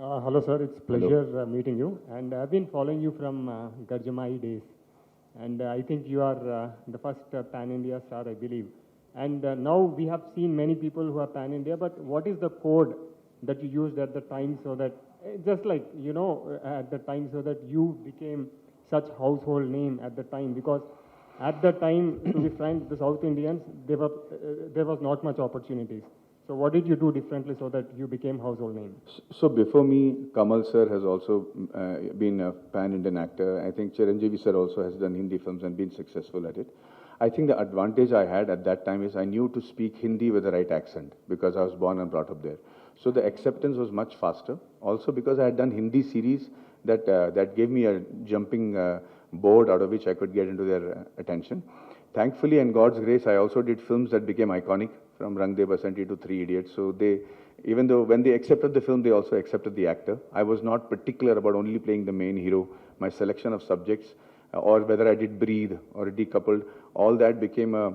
Hello, sir. It's pleasure meeting you. And I've been following you from Garjamai days. And I think you are the first pan-India star, I believe. And now we have seen many people who are pan-India, but what is the code that you used at the time so that, just like, you know, at the time so that you became such household name at the time? Because at the time, to be frank, the South Indians, there was not much opportunities. So what did you do differently so that you became household name? So before me, Kamal sir has also been a pan-Indian actor. I think Chiranjeevi sir also has done Hindi films and been successful at it. I think the advantage I had at that time is I knew to speak Hindi with the right accent because I was born and brought up there. So the acceptance was much faster. Also because I had done Hindi series that gave me a jumping board out of which I could get into their attention. Thankfully, and God's grace, I also did films that became iconic, from Rang De Basanti to Three Idiots. So they, even though when they accepted the film, they also accepted the actor. I was not particular about only playing the main hero. My selection of subjects, or whether I did Breathe or Decoupled, all that became a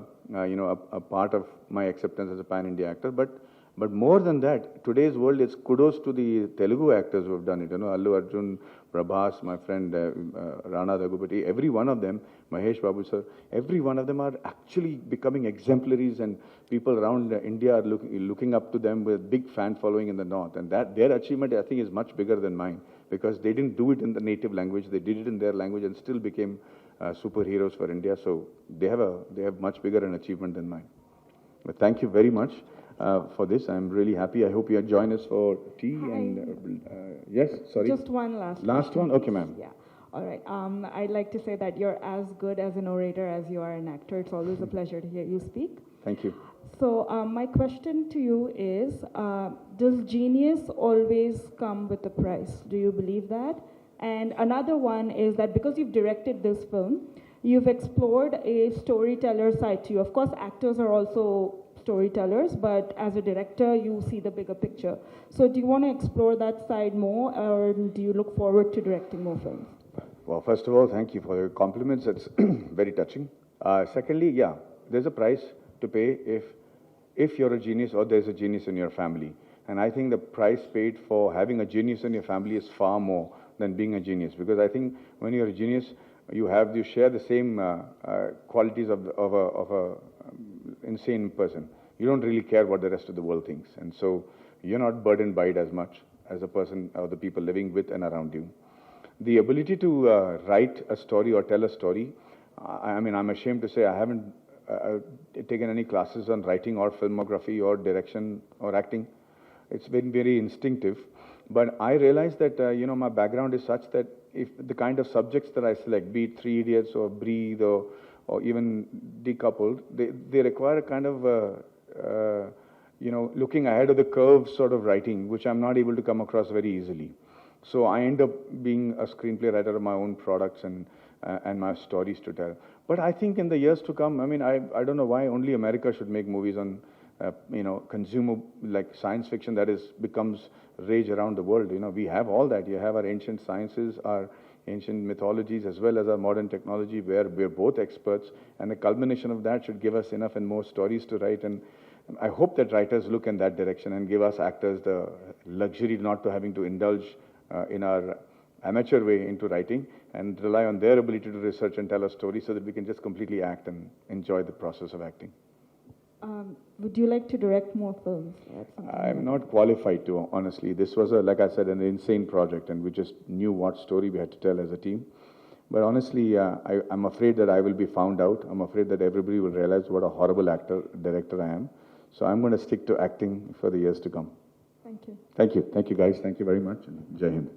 part of my acceptance as a pan-India actor. But more than that, today's world is kudos to the Telugu actors who have done it. You know, Allu Arjun, Prabhas, my friend Rana Daggubati, every one of them, Mahesh Babu sir, every one of them are actually becoming exemplaries, and people around India are looking up to them with big fan following in the north. And that their achievement, I think, is much bigger than mine, because they didn't do it in the native language, they did it in their language and still became superheroes for India. So they have much bigger an achievement than mine. But thank you very much for this. I'm really happy. I hope you join us for tea. Hi. And yes, sorry. Just one last one. Okay, ma'am. Yeah. All right. I'd like to say that you're as good as an orator as you are an actor. It's always a pleasure to hear you speak. Thank you. So my question to you is, does genius always come with a price? Do you believe that? And another one is that because you've directed this film, you've explored a storyteller side to you. Of course, actors are also storytellers, but as a director, you see the bigger picture. So do you want to explore that side more, or do you look forward to directing more films? Well, first of all, thank you for your compliments. It's very touching. Secondly, yeah, there's a price to pay if you're a genius or there's a genius in your family. And I think the price paid for having a genius in your family is far more than being a genius, because I think when you're a genius, you share the same qualities of a insane person. You don't really care what the rest of the world thinks, and so you're not burdened by it as much as a person or the people living with and around you. The ability to write a story or tell a story, I mean, I'm ashamed to say I haven't taken any classes on writing or filmography or direction or acting. It's been very instinctive, but I realized that my background is such that if the kind of subjects that I select, be it Three Idiots or Breathe or even Decoupled, they require a kind of looking ahead of the curve sort of writing, which I'm not able to come across very easily. So I end up being a screenplay writer of my own products and my stories to tell. But I think in the years to come, I mean, I don't know why only America should make movies on consumer, like science fiction that becomes rage around the world. You know, we have all that. You have our ancient sciences, our ancient mythologies, as well as our modern technology, where we're both experts, and the culmination of that should give us enough and more stories to write. And I hope that writers look in that direction and give us actors the luxury not to having to indulge in our amateur way into writing, and rely on their ability to research and tell a story so that we can just completely act and enjoy the process of acting. Would you like to direct more films? I'm not qualified to, honestly. This was, like I said, an insane project, and we just knew what story we had to tell as a team. But honestly, I'm afraid that I will be found out. I'm afraid that everybody will realize what a horrible director I am. So I'm going to stick to acting for the years to come. Thank you. Thank you. Thank you, guys. Thank you very much. And Jai Hind.